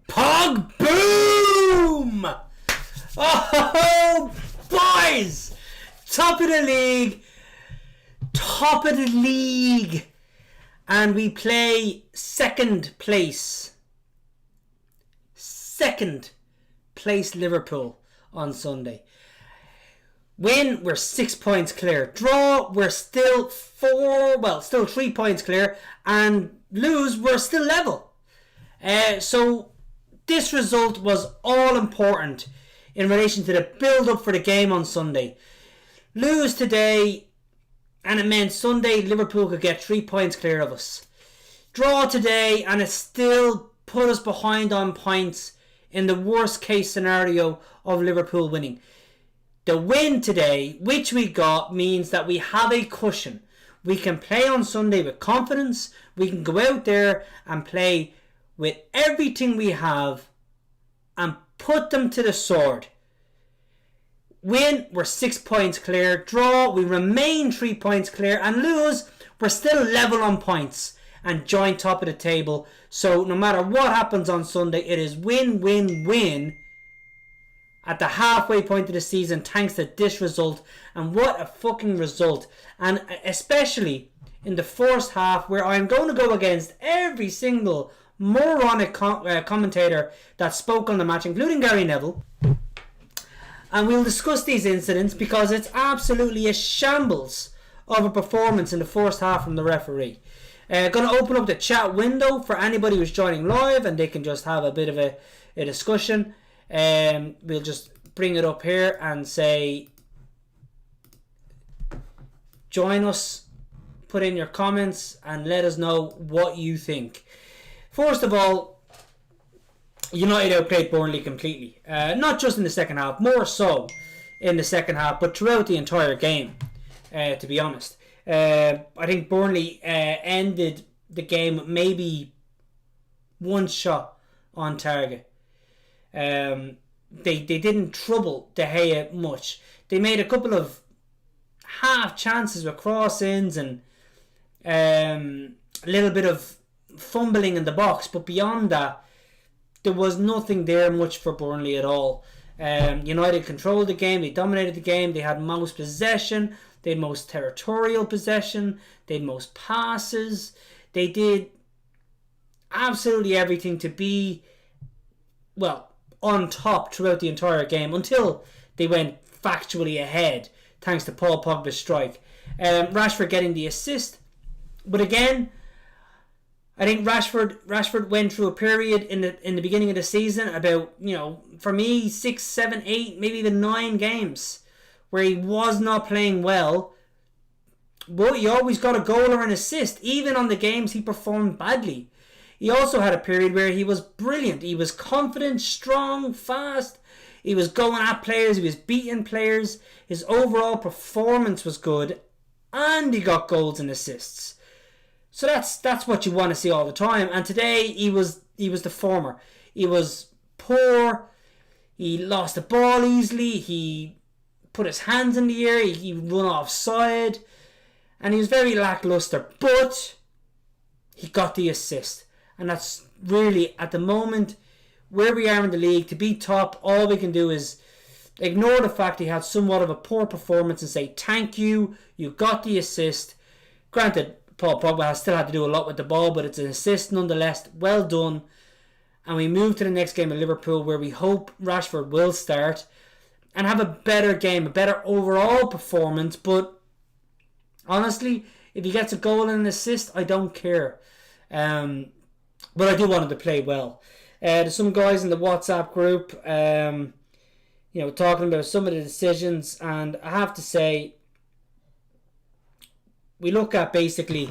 Pog boom! Oh, boys! Top of the league. And we play second place Liverpool on Sunday. Win, we're 6 points clear. Draw, we're still 3 points clear. And lose, we're still level. So this result was all important in relation to the build-up for the game on Sunday. Lose today, and it meant Sunday Liverpool could get 3 points clear of us. Draw today, and it still put us behind on points in the worst case scenario of Liverpool winning. The win today, which we got, means that we have a cushion. We can play on Sunday with confidence. We can go out there and play with everything we have and put them to the sword. Win, we're 6 points clear. Draw, we remain 3 points clear. And lose, we're still level on points and join top of the table. So no matter what happens on Sunday, it is win, win, win at the halfway point of the season thanks to this result. And what a fucking result. And especially in the first half, where I'm going to go against every single moronic commentator that spoke on the match, including Gary Neville. And we'll discuss these incidents because it's absolutely a shambles of a performance in the first half from the referee. Going to open up the chat window for anybody who's joining live, and they can just have a bit of a discussion. We'll just bring it up here and say, join us, put in your comments, and let us know what you think. First of all, United outplayed Burnley completely. Not just in the second half, more so in the second half, but throughout the entire game, to be honest. I think Burnley ended the game with maybe one shot on target. They didn't trouble De Gea much. They made a couple of half chances with cross-ins and a little bit of fumbling in the box, but beyond that, there was nothing there much for Burnley at all. United controlled the game, they dominated the game, they had most possession, they had most territorial possession, they had most passes, they did absolutely everything to be, on top throughout the entire game until they went factually ahead thanks to Paul Pogba's strike. Rashford getting the assist, but again, I think Rashford went through a period in the beginning of the season, about, for me, 6, 7, 8, maybe even 9 games where he was not playing well. But he always got a goal or an assist, even on the games he performed badly. He also had a period where he was brilliant. He was confident, strong, fast. He was going at players. He was beating players. His overall performance was good, and he got goals and assists. So that's what you want to see all the time. And today he was the former. He was poor. He lost the ball easily. He put his hands in the air. He run offside, and he was very lackluster. But he got the assist, and that's really, at the moment where we are in the league, to be top, all we can do is ignore the fact he had somewhat of a poor performance and say thank you. You got the assist. Granted, Paul Pogba has still had to do a lot with the ball, but it's an assist nonetheless. Well done. And we move to the next game at Liverpool, where we hope Rashford will start and have a better game, a better overall performance. But honestly, if he gets a goal and an assist, I don't care. But I do want him to play well. There's some guys in the WhatsApp group, talking about some of the decisions, and I have to say, we look at basically,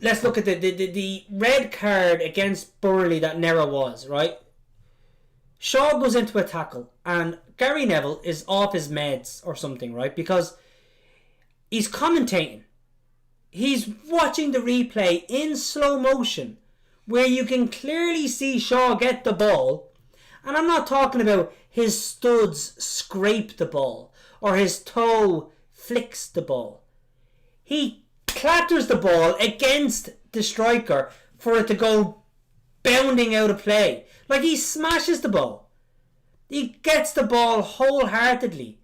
let's look at the red card against Burnley that Nera was, right? Shaw goes into a tackle and Gary Neville is off his meds or something, right? Because he's commentating. He's watching the replay in slow motion where you can clearly see Shaw get the ball. And I'm not talking about his studs scrape the ball or his toe flicks the ball. He clatters the ball against the striker for it to go bounding out of play. Like, he smashes the ball. He gets the ball wholeheartedly.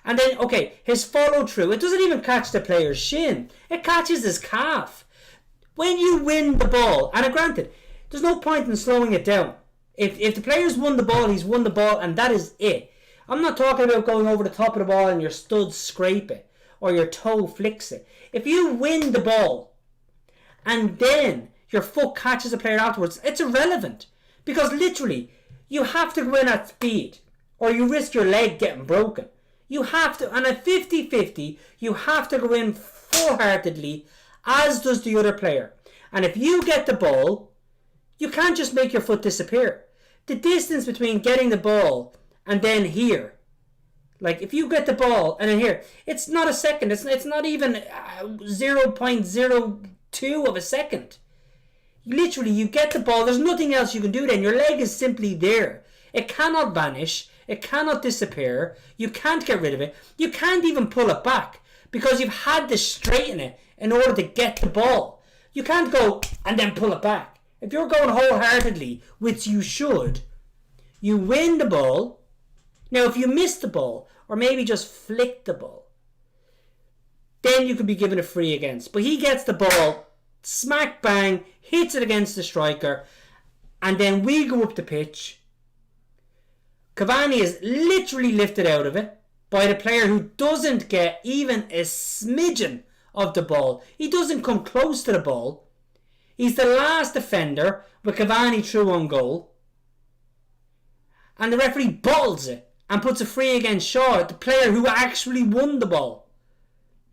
And then, okay, his follow through, it doesn't even catch the player's shin. It catches his calf. When you win the ball, and granted, there's no point in slowing it down. If the player's won the ball, he's won the ball, and that is it. I'm not talking about going over the top of the ball and your studs scrape it, or your toe flicks it. If you win the ball, and then your foot catches a player afterwards, it's irrelevant. Because literally, you have to go in at speed, or you risk your leg getting broken. You have to, and at 50-50, you have to go in full-heartedly, as does the other player. And if you get the ball, you can't just make your foot disappear. The distance between getting the ball and then here, like if you get the ball and then here, it's not a second. It's not even 0.02 of a second. Literally, you get the ball. There's nothing else you can do then. Your leg is simply there. It cannot vanish. It cannot disappear. You can't get rid of it. You can't even pull it back because you've had to straighten it in order to get the ball. You can't go and then pull it back. If you're going wholeheartedly, which you should, you win the ball. Now, if you miss the ball, or maybe just flick the ball, then you could be given a free against. But he gets the ball, smack bang, hits it against the striker, and then we go up the pitch. Cavani is literally lifted out of it by the player who doesn't get even a smidgen of the ball. He doesn't come close to the ball. He's the last defender with Cavani through on goal. And the referee bottles it and puts a free against Shaw, the player who actually won the ball.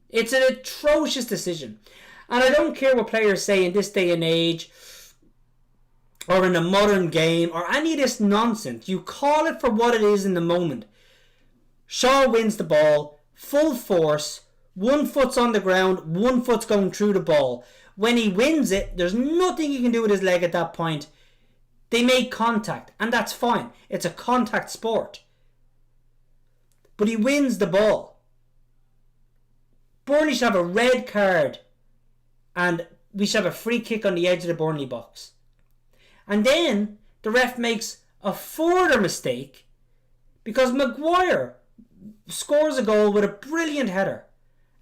It's an atrocious decision. And I don't care what players say in this day and age, or in a modern game, or any of this nonsense. You call it for what it is in the moment. Shaw wins the ball, full force, one foot's on the ground, one foot's going through the ball. When he wins it, there's nothing he can do with his leg at that point. They make contact, and that's fine. It's a contact sport. But he wins the ball. Burnley should have a red card, and we should have a free kick on the edge of the Burnley box. And then the ref makes a further mistake because Maguire scores a goal with a brilliant header.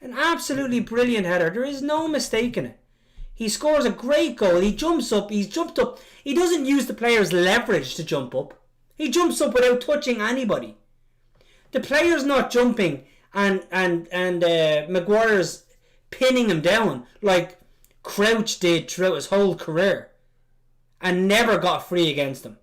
An absolutely brilliant header. There is no mistake in it. He scores a great goal. He jumps up. He's jumped up. He doesn't use the player's leverage to jump up. He jumps up without touching anybody. The player's not jumping and Maguire's pinning him down like Crouch did throughout his whole career and never got free against him.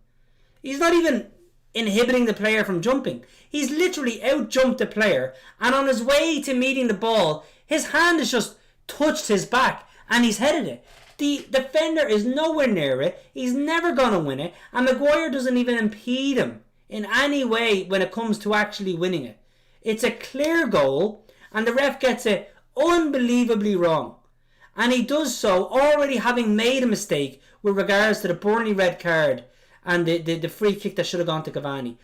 He's not even inhibiting the player from jumping. He's literally out-jumped the player, and on his way to meeting the ball, his hand has just touched his back and he's headed it. The defender is nowhere near it. He's never going to win it, and Maguire doesn't even impede him in any way when it comes to actually winning it. It's a clear goal, and the ref gets it unbelievably wrong. And he does so already having made a mistake with regards to the Burnley red card and the free kick that should have gone to Cavani.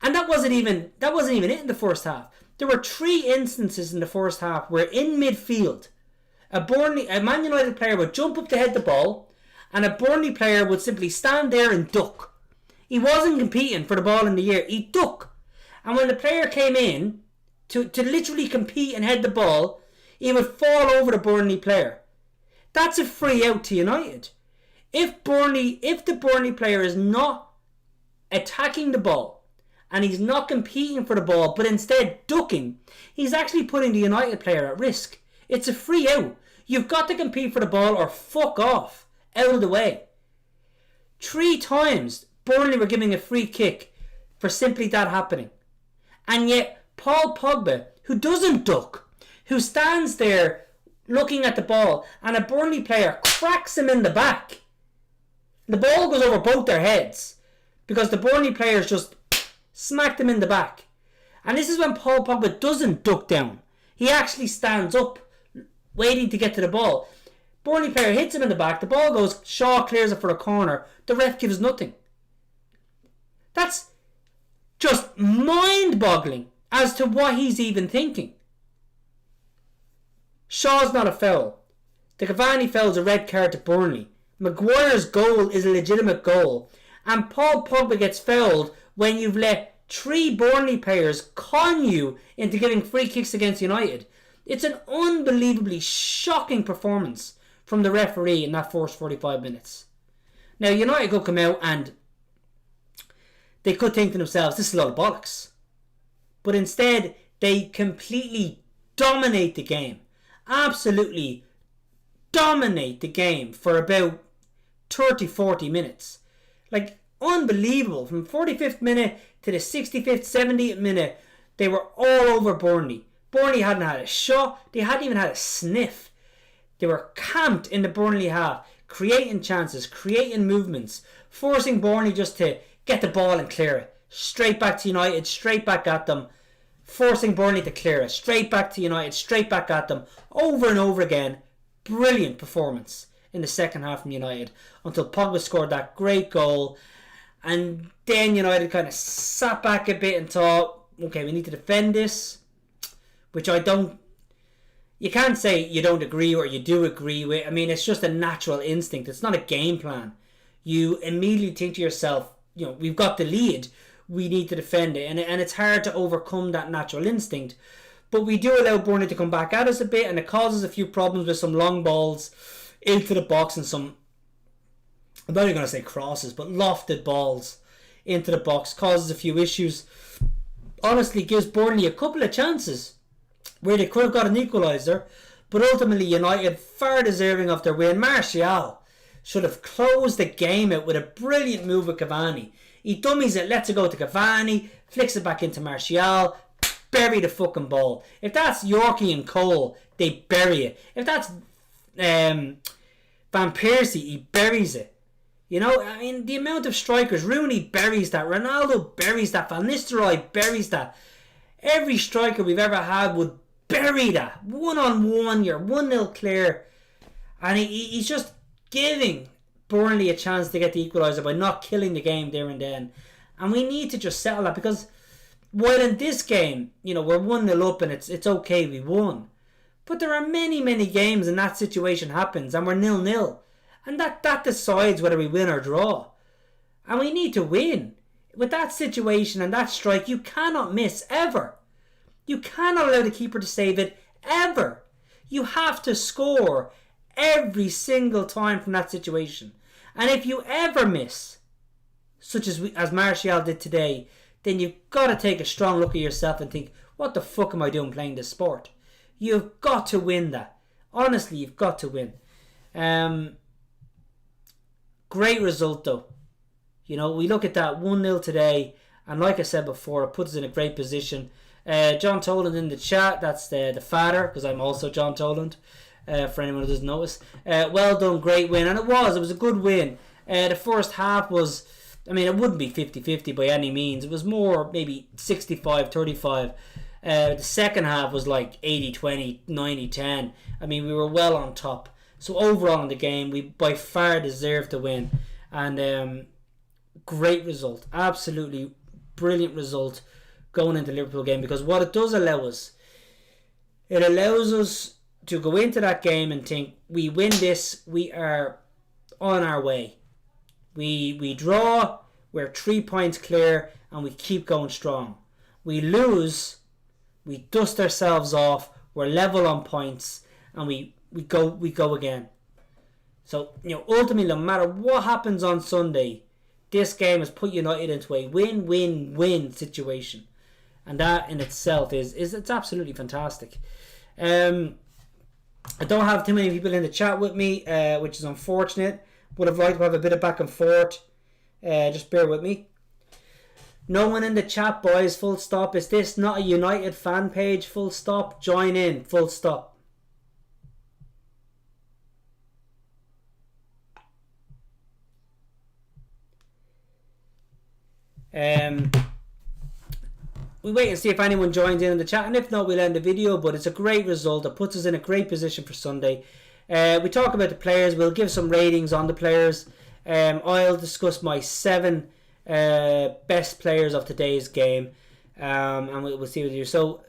And that wasn't even it in the first half. There were 3 instances in the first half where in midfield a Man United player would jump up to head the ball, and a Burnley player would simply stand there and duck. He wasn't competing for the ball in the air. He ducked. And when the player came in to literally compete and head the ball, he would fall over the Burnley player. That's a free out to United. If the Burnley player is not attacking the ball and he's not competing for the ball but instead ducking, he's actually putting the United player at risk. It's a free out. You've got to compete for the ball or fuck off out of the way. 3 times Burnley were giving a free kick for simply that happening. And yet Paul Pogba, who doesn't duck, who stands there looking at the ball, and a Burnley player cracks him in the back. The ball goes over both their heads because the Burnley players just smacked him in the back. And this is when Paul Pogba doesn't duck down. He actually stands up, waiting to get to the ball. Burnley player hits him in the back. The ball goes, Shaw clears it for a corner. The ref gives nothing. That's just mind-boggling as to what he's even thinking. Shaw's not a foul. The Cavani foul's a red card to Burnley. Maguire's goal is a legitimate goal. And Paul Pogba gets fouled when you've let 3 Burnley players con you into giving free kicks against United. It's an unbelievably shocking performance from the referee in that first 45 minutes. Now, United could come out and they could think to themselves, this is a lot of bollocks. But instead, they completely dominate the game. Absolutely dominate the game for about 30-40 minutes. Like, unbelievable. From 45th minute to the 65th, 70th minute, they were all over Burnley. Burnley hadn't had a shot. They hadn't even had a sniff. They were camped in the Burnley half, creating chances, creating movements, forcing Burnley just to get the ball and clear it. Straight back to United, straight back at them. Forcing Burnley to clear it. Straight back to United, straight back at them. Over and over again. Brilliant performance in the second half from United. Until Pogba scored that great goal. And then United kind of sat back a bit and thought, okay, we need to defend this. Which I don't... You can't say you don't agree or you do agree with. I mean, it's just a natural instinct. It's not a game plan. You immediately think to yourself, we've got the lead. We need to defend it. And it's hard to overcome that natural instinct. But we do allow Burnley to come back at us a bit. And it causes a few problems with some long balls into the box and some... I'm not even going to say crosses, but lofted balls into the box. Causes a few issues. Honestly, gives Burnley a couple of chances where they could have got an equaliser, but ultimately United far deserving of their win. Martial should have closed the game out with a brilliant move with Cavani. He dummies it, lets it go to Cavani, flicks it back into Martial, bury the fucking ball. If that's Yorkie and Cole, they bury it. If that's Van Persie, he buries it. I mean, the amount of strikers, Rooney buries that, Ronaldo buries that, Van Nistelrooy buries that. Every striker we've ever had would bury that. 1-on-1, you're 1-0 clear. And he's just giving Burnley a chance to get the equaliser by not killing the game there and then. And we need to just settle that, because while in this game, we're 1-0 up and it's okay, we won. But there are many, many games and that situation happens and we're 0-0. And that decides whether we win or draw. And we need to win. With that situation and that strike, you cannot miss ever. You cannot allow the keeper to save it ever. You have to score every single time from that situation. And if you ever miss, such as Martial did today, then you've got to take a strong look at yourself and think, what the fuck am I doing playing this sport? You've got to win that. Honestly, you've got to win. Great result though. We look at that 1-0 today, and like I said before, it puts us in a great position. John Toland in the chat, that's the father, because I'm also John Toland, for anyone who doesn't notice. Well done, great win, and it was a good win. The first half was, it wouldn't be 50-50 by any means, it was more maybe 65-35. The second half was like 80-20, 90-10. We were well on top. So overall in the game, we by far deserved to win, and great result, absolutely brilliant result going into the Liverpool game, because what it does allow us, it allows us to go into that game and think, we win this, we are on our way. We draw, we're 3 points clear, and we keep going strong. We lose, we dust ourselves off, we're level on points, and we go again. So ultimately, no matter what happens on Sunday, this game has put United into a win-win-win situation, and that in itself is it's absolutely fantastic. I don't have too many people in the chat with me, which is unfortunate. Would have liked to have a bit of back and forth. Just bear with me. No one in the chat, boys. Full stop. Is this not a United fan page? Full stop. Join in. Full stop. We wait and see if anyone joins in the chat, and if not, we'll end the video. But it's a great result. It puts us in a great position for Sunday. We talk about the players. We'll give some ratings on the players. I'll discuss my 7 best players of today's game, and we'll see what you do. So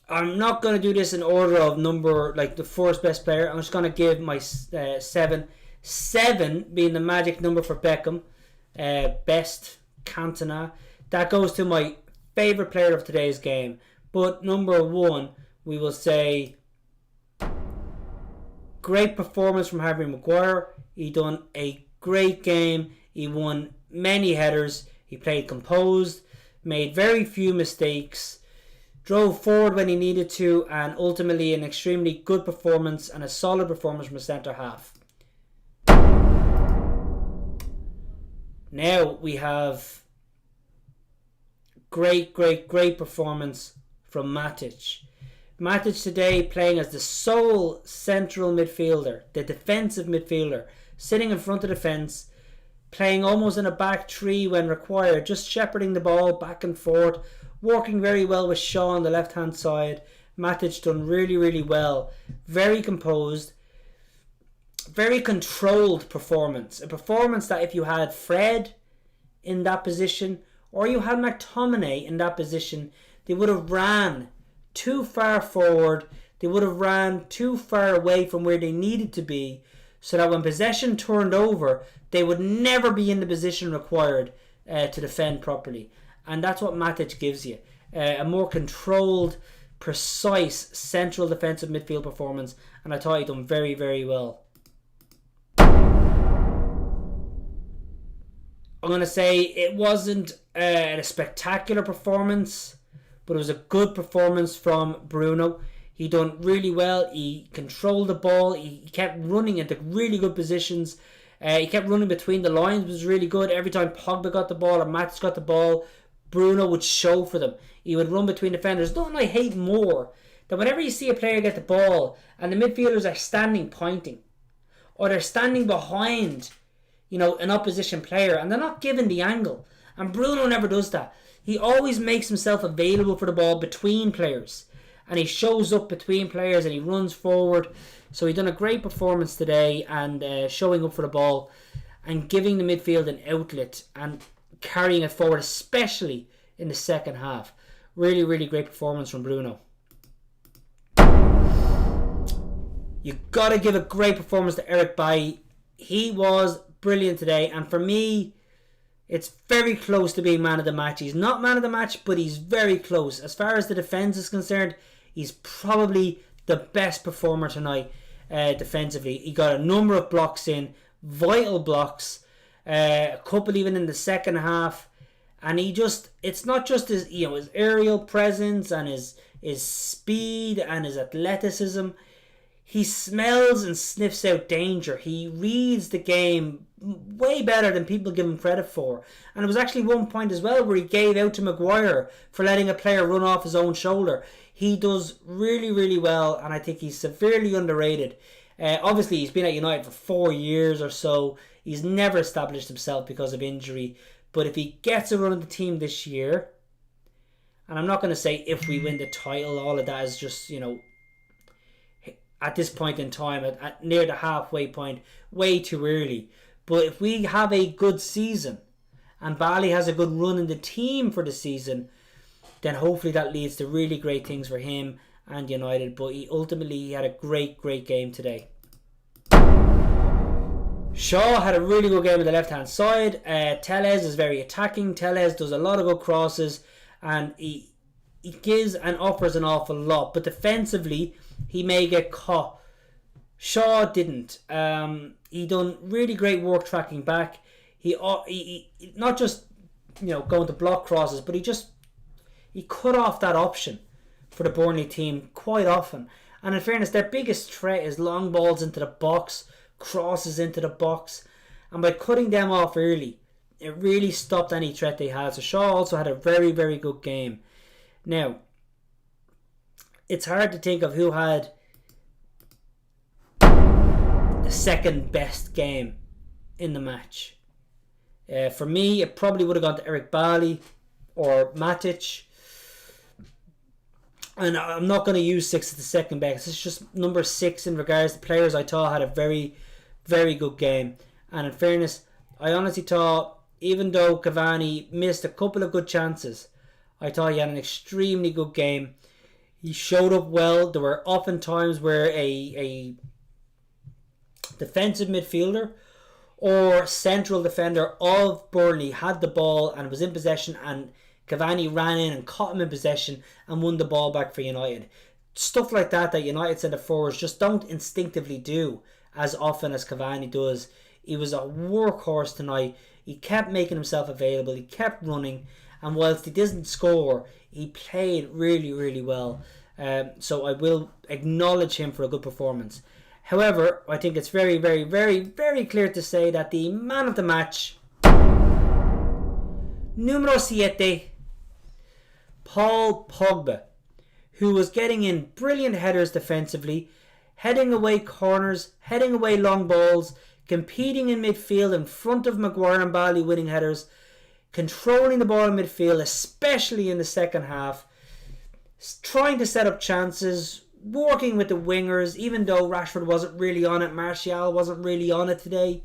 I'm not going to do this in order of number, like the first best player. I'm just going to give my 7. 7 being the magic number for Beckham. Best Cantona. That goes to my favourite player of today's game. But number 1, we will say great performance from Harry Maguire. He done a great game. He won many headers. He played composed, made very few mistakes, drove forward when he needed to, and ultimately an extremely good performance and a solid performance from a centre half. Now we have great performance from Matic. Matic today playing as the sole central midfielder, the defensive midfielder, sitting in front of the fence, playing almost in a back three when required, just shepherding the ball back and forth, working very well with Shaw on the left hand side. Matic done really well, very composed, very controlled performance. A performance that if you had Fred in that position or you had McTominay in that position, they would have ran too far forward. They would have ran too far away from where they needed to be, so that when possession turned over, they would never be in the position required to defend properly. And that's what Matic gives you. A more controlled, precise central defensive midfield performance, and I thought he done very well. I'm going to say it wasn't a spectacular performance, but it was a good performance from Bruno. He done really well. He controlled the ball. He kept running into really good positions. He kept running between the lines, was really good. Every time Pogba got the ball or Matic got the ball, Bruno would show for them. He would run between defenders. Nothing I hate more than whenever you see a player get the ball and the midfielders are standing pointing, or they're standing behind, an opposition player, and they're not given the angle. And Bruno never does that. He always makes himself available for the ball between players, and he shows up between players and he runs forward. So he done a great performance today, and showing up for the ball and giving the midfield an outlet and carrying it forward, especially in the second half. Really great performance from Bruno. You got to give a great performance to Eric Bailly. He was brilliant today, and for me, it's very close to being man of the match. He's not man of the match, but he's very close. As far as the defence is concerned, he's probably the best performer tonight defensively. He got a number of blocks in, vital blocks, a couple even in the second half, and it's not just his his aerial presence and his speed and his athleticism. He smells and sniffs out danger. He reads the game way better than people give him credit for. And it was actually one point as well where he gave out to Maguire for letting a player run off his own shoulder. He does really well, and I think he's severely underrated. Obviously, he's been at United for 4 years or so. He's never established himself because of injury. But if he gets a run of the team this year, and I'm not going to say if we win the title, all of that is just, at this point in time, at near the halfway point, way too early. But if we have a good season and Bailly has a good run in the team for the season, then hopefully that leads to really great things for him and United. But he ultimately had a great game today. Shaw had a really good game on the left hand side. Tellez is very attacking. Tellez does a lot of good crosses, and he gives and offers an awful lot. But defensively, he may get caught. Shaw didn't. He done really great work tracking back. He not just going to block crosses, but he cut off that option for the Burnley team quite often. And in fairness, their biggest threat is long balls into the box, crosses into the box, and by cutting them off early, it really stopped any threat they had. So Shaw also had a very good game. Now, it's hard to think of who had the second best game in the match. For me, it probably would have gone to Eric Bailly or Matic. And I'm not going to use 6 as the second best. It's just number 6 in regards to players I thought had a very good game. And in fairness, I honestly thought, even though Cavani missed a couple of good chances, I thought he had an extremely good game. He showed up well. There were often times where a defensive midfielder or central defender of Burnley had the ball and was in possession, and Cavani ran in and caught him in possession and won the ball back for United. Stuff like that United centre forwards just don't instinctively do as often as Cavani does. He was a workhorse tonight. He kept making himself available. He kept running. And whilst he didn't score, he played really, really well. So I will acknowledge him for a good performance. However, I think it's very, very, very, very clear to say that the man of the match, numero 7, Paul Pogba, who was getting in brilliant headers defensively, heading away corners, heading away long balls, competing in midfield in front of Maguire and Bailly, winning headers, controlling the ball in midfield, especially in the second half, trying to set up chances, working with the wingers, even though Rashford wasn't really on it, Martial wasn't really on it today,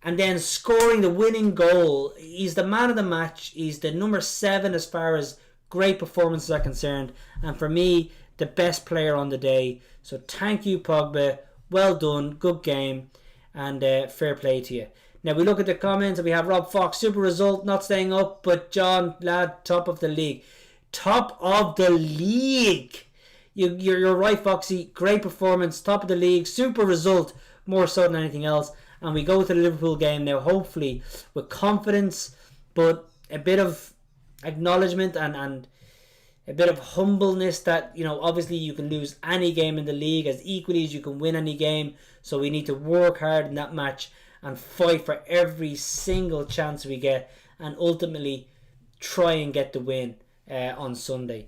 and then scoring the winning goal. He's the man of the match. He's the number 7 as far as great performances are concerned, and for me, the best player on the day. So thank you, Pogba. Well done, good game, and fair play to you. Now we look at the comments and we have Rob Fox, super result, not staying up, but John, lad, top of the league. Top of the league! You're right, Foxy. Great performance, top of the league, super result, more so than anything else. And we go to the Liverpool game now, hopefully, with confidence, but a bit of acknowledgement and a bit of humbleness that, obviously you can lose any game in the league as equally as you can win any game. So we need to work hard in that match and fight for every single chance we get, and ultimately try and get the win on Sunday.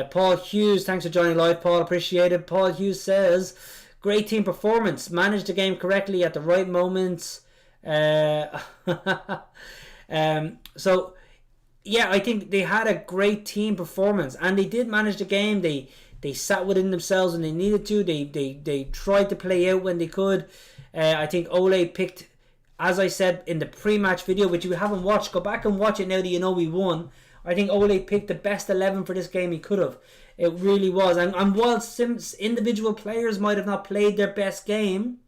Paul Hughes, thanks for joining live, Paul, appreciate it. Paul Hughes says, great team performance, managed the game correctly at the right moments. So yeah, I think they had a great team performance, and they did manage the game. They sat within themselves when they needed to. They tried to play out when they could. I think Ole picked, as I said in the pre-match video, which you haven't watched, go back and watch it now that you know we won. I think Ole picked the best 11 for this game he could have. It really was. And whilst individual players might have not played their best game,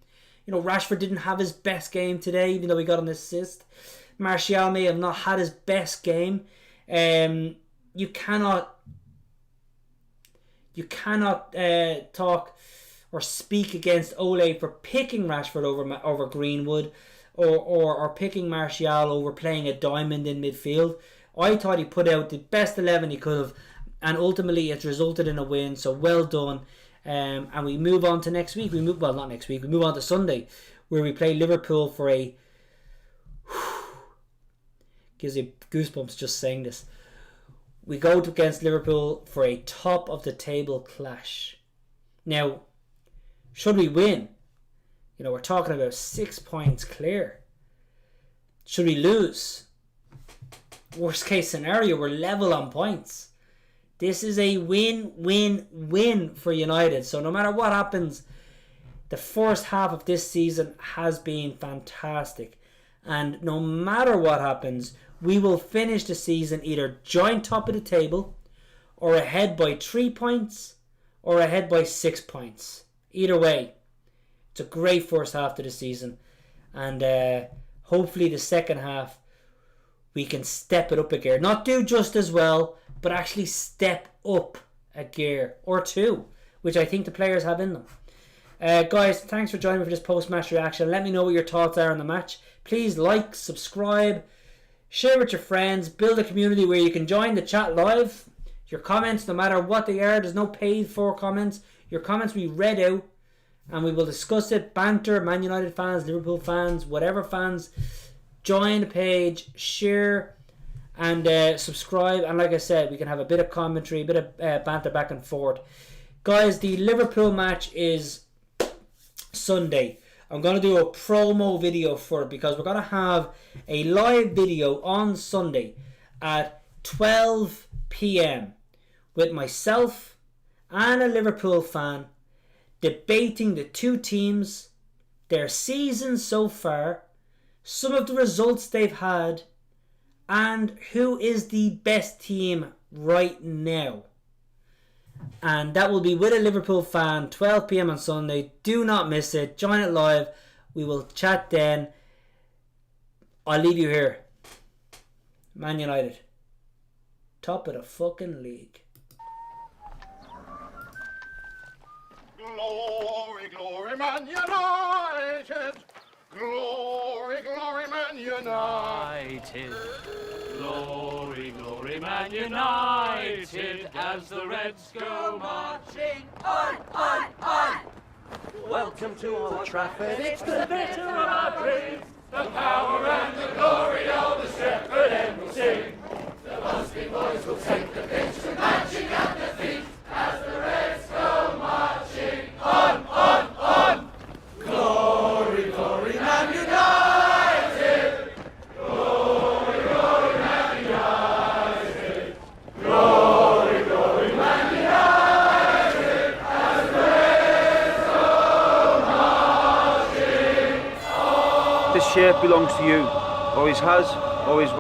Rashford didn't have his best game today, even though he got an assist. Martial may have not had his best game. You cannot talk or speak against Ole for picking Rashford over Greenwood or picking Martial over playing a diamond in midfield. I thought he put out the best 11 he could have, and ultimately it's resulted in a win, so well done. And we move on to next week. We move on to Sunday, where we play Liverpool for a gives you goosebumps just saying this. We go against Liverpool for a top of the table clash. Now, should we win, we're talking about 6 points clear. Should we lose, worst case scenario, we're level on points. This is a win for United. So no matter what happens, the first half of this season has been fantastic. And no matter what happens, we will finish the season either joint top of the table, or ahead by 3 points, or ahead by 6 points. Either way, it's a great first half to the season. And hopefully the second half, we can step it up a gear. Not do just as well, but actually step up a gear or two, which I think the players have in them. Guys, thanks for joining me for this post-match reaction. Let me know what your thoughts are on the match. Please like, subscribe, share with your friends, build a community where you can join the chat live. Your comments, no matter what they are, there's no paid for comments. Your comments will be read out and we will discuss it. Banter, Man United fans, Liverpool fans, whatever fans. Join the page, share, and subscribe. And like I said, we can have a bit of commentary, a bit of banter back and forth. Guys, the Liverpool match is Sunday. I'm going to do a promo video for it because we're going to have a live video on Sunday at 12 p.m. with myself and a Liverpool fan debating the two teams, their season so far, some of the results they've had, and who is the best team right now. And that will be with a Liverpool fan, 12 p.m. on Sunday. Do not miss it. Join it live. We will chat then. I'll leave you here. Man United. Top of the fucking league. Glory, glory, Man United! Glory, glory, Man United! Glory, glory, Man United, as the Reds go marching on, on, on. Welcome to Old Trafford. It's the better of our dreams. The power and the glory of the shepherd end will sing. The lusty boys will take the pitch to marching at their feet as the Reds go marching on, on, on. Glory, glory, Man United! Glory, glory, Man United! Glory, glory, Man United! As the Reds go marching on. This shirt belongs to you. Always has, always will.